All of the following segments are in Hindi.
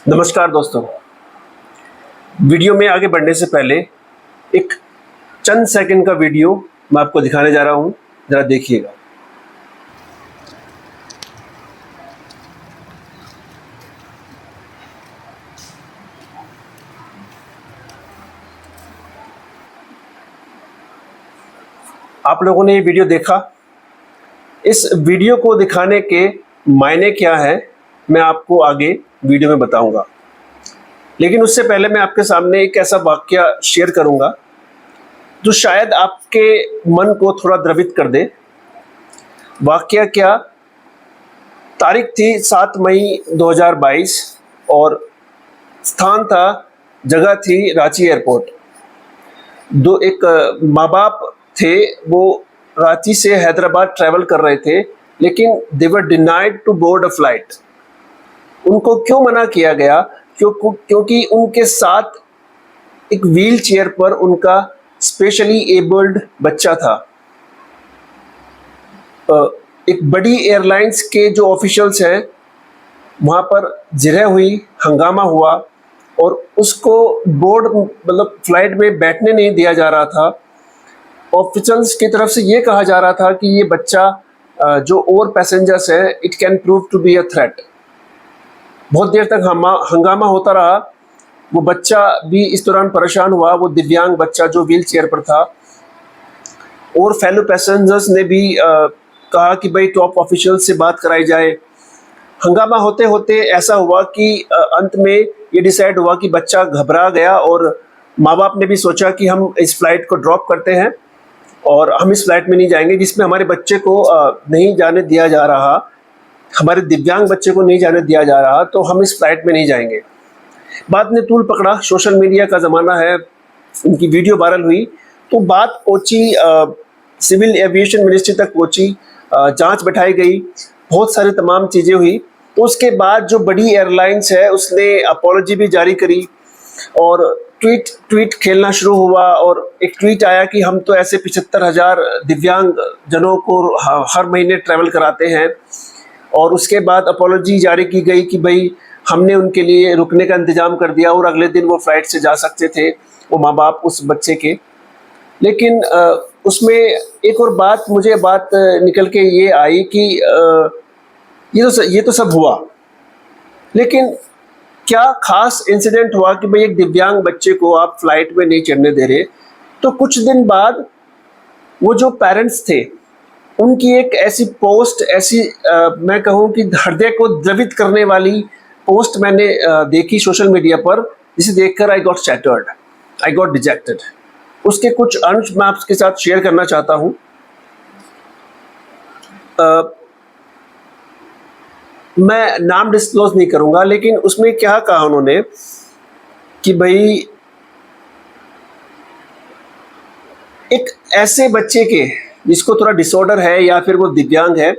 नमस्कार दोस्तों। वीडियो में आगे बढ़ने से पहले एक चंद सेकंड का वीडियो मैं आपको दिखाने जा रहा हूं, जरा देखिएगा। आप लोगों ने ये वीडियो देखा। इस वीडियो को दिखाने के मायने क्या है मैं आपको आगे वीडियो में बताऊंगा, लेकिन उससे पहले मैं आपके सामने एक ऐसा वाक्य शेयर करूंगा जो शायद आपके मन को थोड़ा द्रवित कर दे। वाक्य क्या? तारीख थी 7 मई 2022 और स्थान था, जगह थी रांची एयरपोर्ट। एक माँ बाप थे, वो रांची से हैदराबाद ट्रैवल कर रहे थे, लेकिन they were denied to board a flight. उनको क्यों मना किया गया? क्योंकि उनके साथ एक व्हील चेयर पर उनका स्पेशली एबल्ड बच्चा था। एक बड़ी एयरलाइंस के जो ऑफिशियल्स हैं वहाँ पर जिरह हुई, हंगामा हुआ और उसको बोर्ड मतलब फ्लाइट में बैठने नहीं दिया जा रहा था। ऑफिशियल्स की तरफ से ये कहा जा रहा था कि ये बच्चा जो और पैसेंजर्स हैं, it can prove to be a threat. बहुत देर तक हंगामा होता रहा। वो बच्चा भी इस दौरान परेशान हुआ, वो दिव्यांग बच्चा जो व्हील चेयर पर था। और फेलो पैसेंजर्स ने भी कहा कि भाई टॉप ऑफिशियल से बात कराई जाए। हंगामा होते होते ऐसा हुआ कि अंत में ये डिसाइड हुआ कि बच्चा घबरा गया और माँ बाप ने भी सोचा कि हम इस फ्लाइट को ड्रॉप करते हैं और हम इस फ्लाइट में नहीं जाएंगे जिसमें हमारे बच्चे को नहीं जाने दिया जा रहा, हमारे दिव्यांग बच्चे को नहीं जाने दिया जा रहा, तो हम इस फ्लाइट में नहीं जाएंगे। बात ने तूल पकड़ा, सोशल मीडिया का ज़माना है, उनकी वीडियो वायरल हुई तो बात पहुंची सिविल एविएशन मिनिस्ट्री तक पहुंची, जांच बैठाई गई, बहुत सारी तमाम चीज़ें हुई। तो उसके बाद जो बड़ी एयरलाइंस है उसने अपॉलॉजी भी जारी करी और ट्वीट खेलना शुरू हुआ और एक ट्वीट आया कि हम तो ऐसे 75,000 दिव्यांग जनों को हर महीने ट्रैवल कराते हैं। और उसके बाद अपॉलॉजी जारी की गई कि भाई हमने उनके लिए रुकने का इंतज़ाम कर दिया और अगले दिन वो फ्लाइट से जा सकते थे, वो माँ बाप उस बच्चे के। लेकिन उसमें एक और बात निकल के ये आई कि ये तो सब हुआ, लेकिन क्या खास इंसिडेंट हुआ कि भाई एक दिव्यांग बच्चे को आप फ्लाइट में नहीं चढ़ने दे रहे? तो कुछ दिन बाद वो जो पेरेंट्स थे उनकी एक ऐसी पोस्ट, मैं कहूँ कि हृदय को द्रवित करने वाली पोस्ट मैंने देखी सोशल मीडिया पर, जिसे देखकर I got shattered, I got dejected. उसके कुछ अंश मैं आपके साथ शेयर करना चाहता हूँ। मैं नाम डिस्क्लोज नहीं करूँगा, लेकिन उसमें क्या कहा उन्होंने कि भाई एक ऐसे बच्चे के जिसको थोड़ा डिसऑर्डर है या फिर वो दिव्यांग है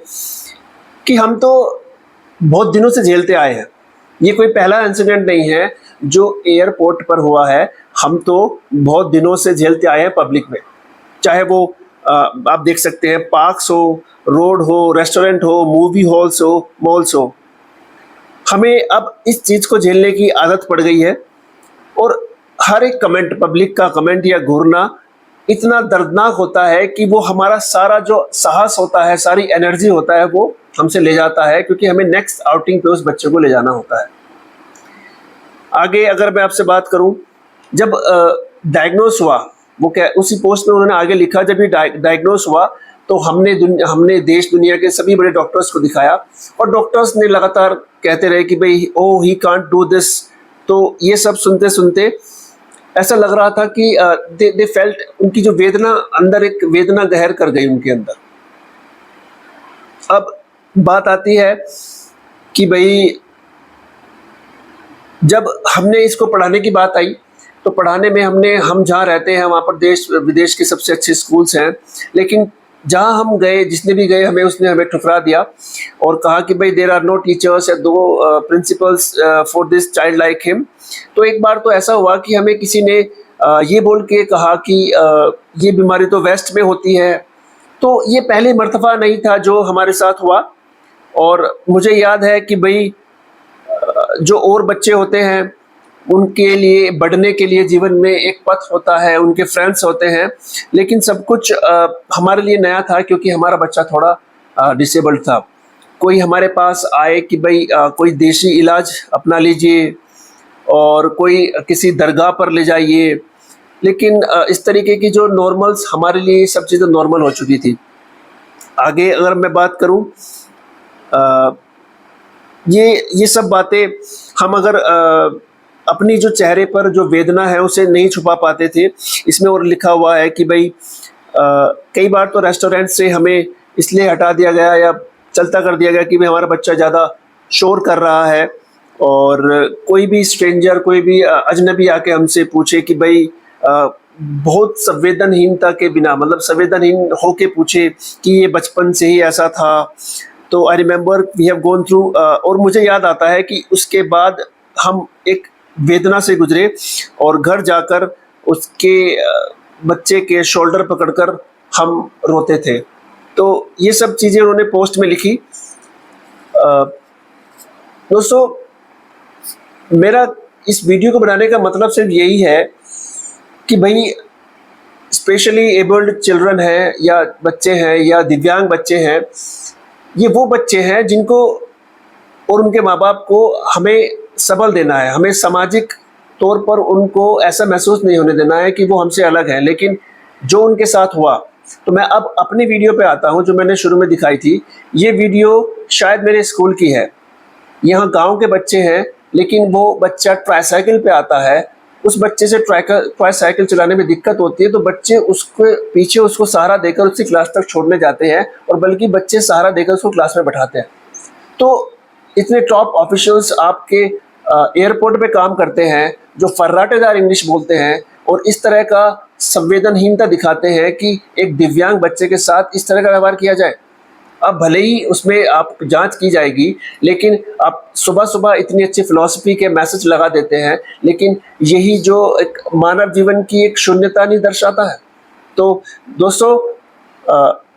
कि हम तो बहुत दिनों से झेलते आए हैं, ये कोई पहला इंसिडेंट नहीं है जो एयरपोर्ट पर हुआ है, हम तो बहुत दिनों से झेलते आए हैं पब्लिक में। चाहे वो आप देख सकते हैं पार्क्स हो, रोड हो, रेस्टोरेंट हो, मूवी हॉल्स हो, मॉल्स हो। हमें अब इस चीज़ को झेलने की आदत पड़ गई है और हर एक कमेंट, पब्लिक का कमेंट या घूरना इतना दर्दनाक होता है कि वो हमारा सारा जो साहस होता है, सारी एनर्जी होता है, वो हमसे ले जाता है, क्योंकि हमें नेक्स्ट आउटिंग पे उस बच्चे को ले जाना होता है। आगे अगर मैं आपसे बात करूं, जब डायग्नोस हुआ, वो क्या उसी पोस्ट में उन्होंने आगे लिखा, जब ये डायग्नोस हुआ तो हमने देश दुनिया के सभी बड़े डॉक्टर्स को दिखाया और डॉक्टर्स ने लगातार कहते रहे कि भाई ओ ही कांट डू दिस। तो ये सब सुनते सुनते ऐसा लग रहा था कि दे फेल्ट, उनकी जो वेदना अंदर, एक वेदना गहर कर गई उनके अंदर। अब बात आती है कि भाई जब हमने इसको पढ़ाने की बात आई तो पढ़ाने में हम जहाँ रहते हैं वहाँ पर देश विदेश के सबसे अच्छे स्कूल्स हैं, लेकिन जहाँ हम गए, जिसने भी गए उसने हमें ठुकरा दिया और कहा कि भाई देयर आर नो टीचर्स या दो principles for this child like him. तो एक बार तो ऐसा हुआ कि हमें किसी ने ये बोल के कहा कि ये बीमारी तो वेस्ट में होती है। तो ये पहले मर्तबा नहीं था जो हमारे साथ हुआ और मुझे याद है कि भाई जो और बच्चे होते हैं उनके लिए बढ़ने के लिए जीवन में एक पथ होता है, उनके फ्रेंड्स होते हैं, लेकिन सब कुछ हमारे लिए नया था क्योंकि हमारा बच्चा थोड़ा डिसेबल्ड था। कोई हमारे पास आए कि भाई कोई देसी इलाज अपना लीजिए और कोई किसी दरगाह पर ले जाइए, लेकिन इस तरीके की जो नॉर्मल्स हमारे लिए सब चीज़ें नॉर्मल हो चुकी थी। आगे अगर मैं बात करूं, ये सब बातें हम अगर अपनी जो चेहरे पर जो वेदना है उसे नहीं छुपा पाते थे। इसमें और लिखा हुआ है कि भाई कई बार तो रेस्टोरेंट से हमें इसलिए हटा दिया गया या चलता कर दिया गया कि भाई हमारा बच्चा ज़्यादा शोर कर रहा है, और कोई भी स्ट्रेंजर, कोई भी अजनबी आके हमसे पूछे कि भाई बहुत संवेदनहीनता के बिना, मतलब संवेदनहीन होके पूछे कि ये बचपन से ही ऐसा था। तो I remember we have gone through, और मुझे याद आता है कि उसके बाद हम एक वेदना से गुजरे और घर जाकर उसके बच्चे के शोल्डर पकड़कर हम रोते थे। तो ये सब चीज़ें उन्होंने पोस्ट में लिखी। दोस्तों, मेरा इस वीडियो को बनाने का मतलब सिर्फ यही है कि भाई स्पेशली एबल्ड चिल्ड्रन हैं या बच्चे हैं या दिव्यांग बच्चे हैं, ये वो बच्चे हैं जिनको और उनके माँ बाप को हमें सबल देना है। हमें सामाजिक तौर पर उनको ऐसा महसूस नहीं होने देना है कि वो हमसे अलग है। लेकिन जो उनके साथ हुआ, तो मैं अब अपनी वीडियो पे आता हूँ जो मैंने शुरू में दिखाई थी। ये वीडियो शायद मेरे स्कूल की है। यहाँ गांव के बच्चे हैं, लेकिन वो बच्चा ट्राईसाइकिल पे आता है। उस बच्चे से ट्राईसाइकिल चलाने में दिक्कत होती है, तो बच्चे उसके पीछे उसको सहारा देकर उसी क्लास तक छोड़ने जाते हैं, और बल्कि बच्चे सहारा देकर उसको क्लास में बैठाते हैं। तो इतने टॉप ऑफिशियल्स आपके एयरपोर्ट पे काम करते हैं जो फर्राटेदार इंग्लिश बोलते हैं और इस तरह का संवेदनहीनता दिखाते हैं कि एक दिव्यांग बच्चे के साथ इस तरह का व्यवहार किया जाए। अब भले ही उसमें आप जांच की जाएगी, लेकिन आप सुबह सुबह इतनी अच्छी फिलॉसफी के मैसेज लगा देते हैं, लेकिन यही जो एक मानव जीवन की एक शून्यता नहीं दर्शाता है। तो दोस्तों,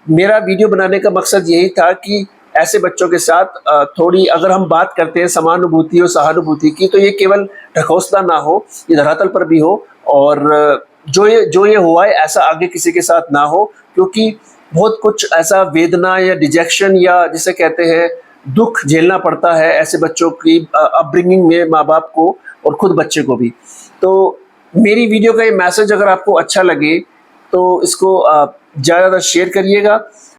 मेरा वीडियो बनाने का मकसद यही था कि ऐसे बच्चों के साथ थोड़ी, अगर हम बात करते हैं समानुभूति और सहानुभूति की, तो ये केवल ढकोसला ना हो, ये धरातल पर भी हो, और जो ये हुआ है ऐसा आगे किसी के साथ ना हो, क्योंकि बहुत कुछ ऐसा वेदना या डिजेक्शन या जिसे कहते हैं दुख झेलना पड़ता है ऐसे बच्चों की अपब्रिंगिंग में, माँ बाप को और खुद बच्चे को भी। तो मेरी वीडियो का ये मैसेज अगर आपको अच्छा लगे तो इसको ज़्यादा शेयर करिएगा।